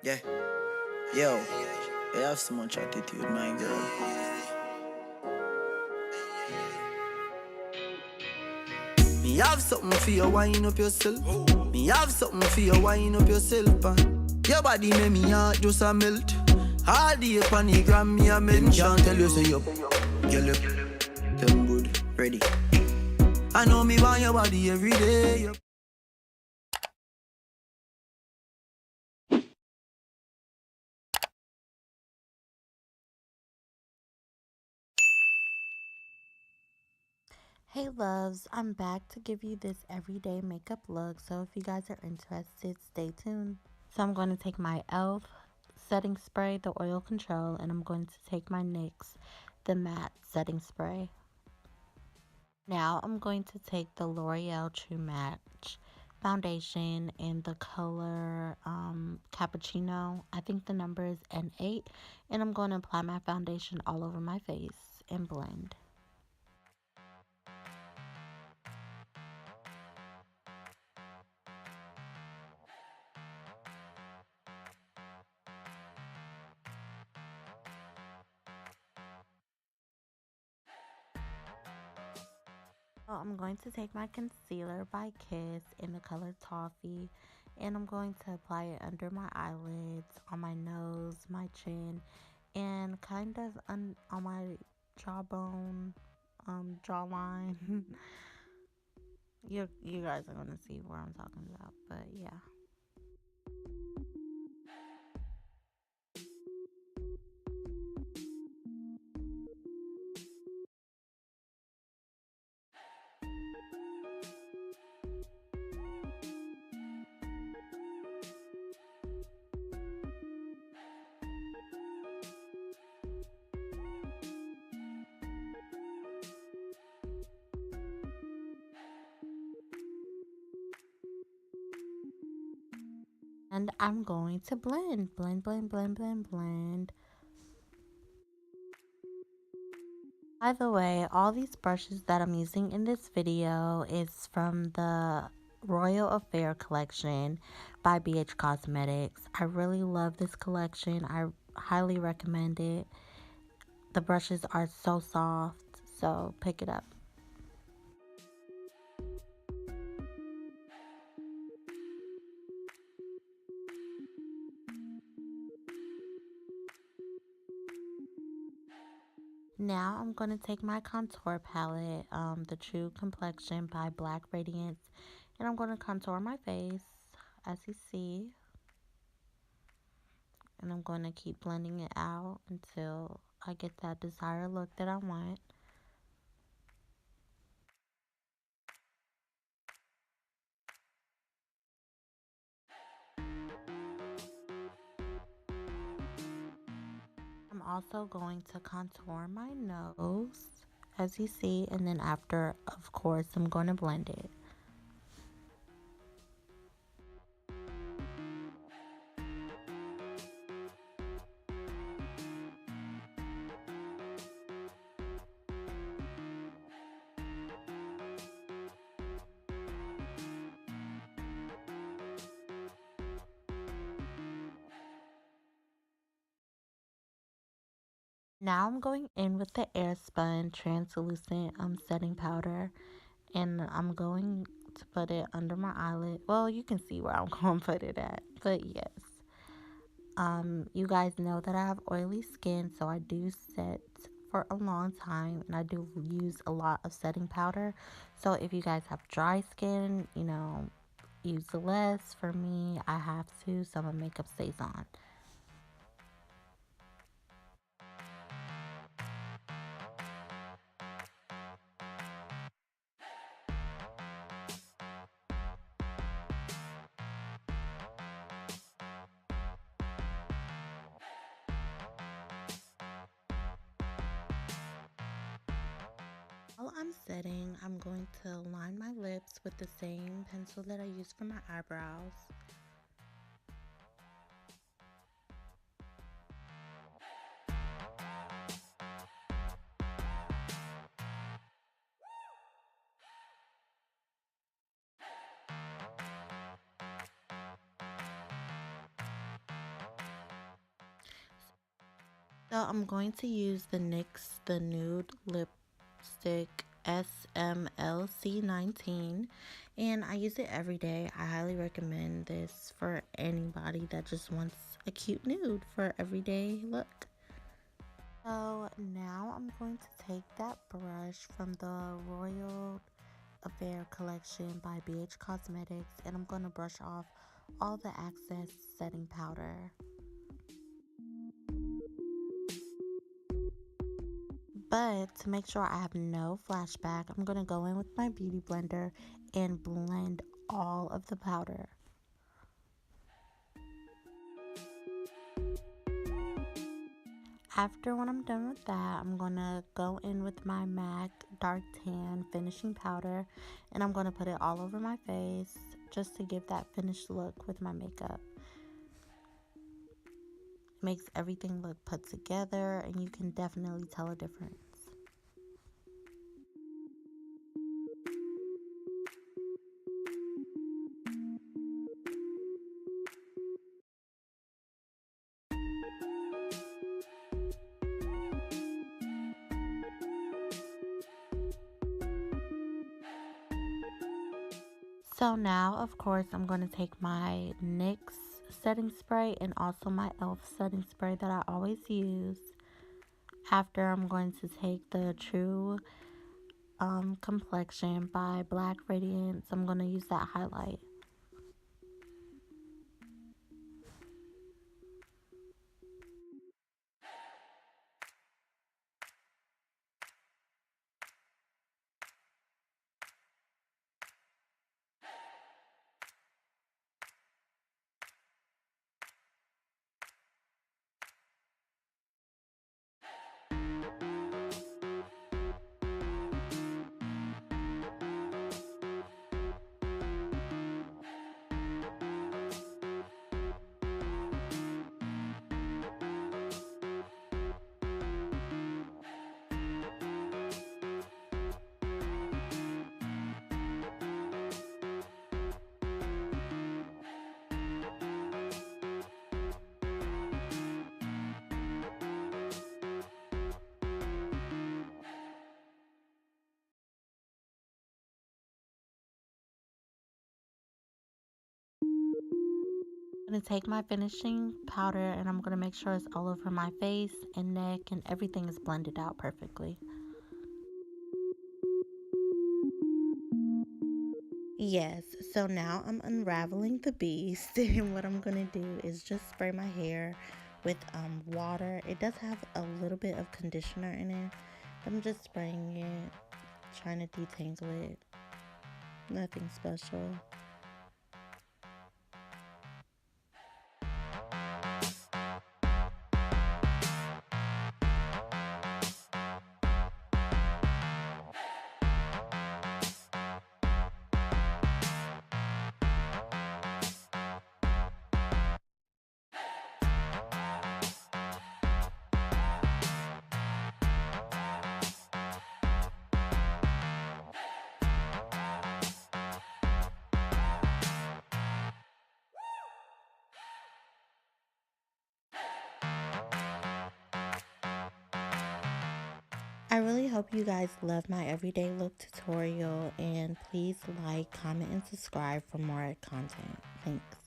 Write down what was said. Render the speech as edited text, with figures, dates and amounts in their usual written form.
Yeah, yo, I have so much attitude, my girl. Me have something for you, wind up yourself. Me have something for you, wind up yourself. Your body make me heart just a melt. All the up on the gram, me a mention. Tell you say up, you look, them good, ready. I know me want your body every day. Hey loves, I'm back to give you this everyday makeup look, so if you guys are interested, stay tuned. So I'm going to take my e.l.f. setting spray, the oil control, and I'm going to take my NYX, the matte setting spray. Now I'm going to take the L'Oreal True Match foundation in the color Cappuccino. I think the number is N8, and I'm going to apply my foundation all over my face and blend. I'm going to take my concealer by Kiss in the color Toffee, and I'm going to apply it under my eyelids, on my nose, my chin, and kind of on my jawbone, jawline. You guys are gonna see what I'm talking about, but yeah. And I'm going to blend, blend, blend, blend, blend, blend. By the way, all these brushes that I'm using in this video is from the Royal Affair collection by BH Cosmetics. I really love this collection. I highly recommend it. The brushes are so soft, so pick it up. Now I'm going to take my contour palette, the True Complexion by Black Radiance, and I'm going to contour my face, as you see. And I'm going to keep blending it out until I get that desired look that I want. I'm also going to contour my nose, as you see, and then after, of course, I'm going to blend it. Now I'm going in with the Airspun translucent setting powder, and I'm going to put it under my eyelid. Well, you can see where I'm going to put it at, but yes. You guys know that I have oily skin, so I do set for a long time, and I do use a lot of setting powder. So if you guys have dry skin, use less. For me, I have to, so my makeup stays on. While I'm setting, I'm going to line my lips with the same pencil that I use for my eyebrows. So I'm going to use the NYX the Nude Lipstick SMLC19, and I use it every day. I highly recommend this for anybody that just wants a cute nude for everyday look. So now I'm going to take that brush from the Royal Affair collection by BH Cosmetics, and I'm going to brush off all the excess setting powder. But to make sure I have no flashback, I'm going to go in with my beauty blender and blend all of the powder. After when I'm done with that, I'm going to go in with my MAC Dark Tan finishing powder, and I'm going to put it all over my face just to give that finished look with my makeup. It makes everything look put together, and you can definitely tell a difference. So now, of course, I'm going to take my NYX setting spray and also my e.l.f. setting spray that I always use. After, I'm going to take the True Complexion by Black Radiance. I'm going to use that highlight. I'm going to take my finishing powder and I'm going to make sure it's all over my face and neck and everything is blended out perfectly. Yes, so now I'm unraveling the beast and what I'm going to do is just spray my hair with water. It does have a little bit of conditioner in it. I'm just spraying it, trying to detangle it. Nothing special. I really hope you guys love my everyday look tutorial, and please like, comment, and subscribe for more content. Thanks.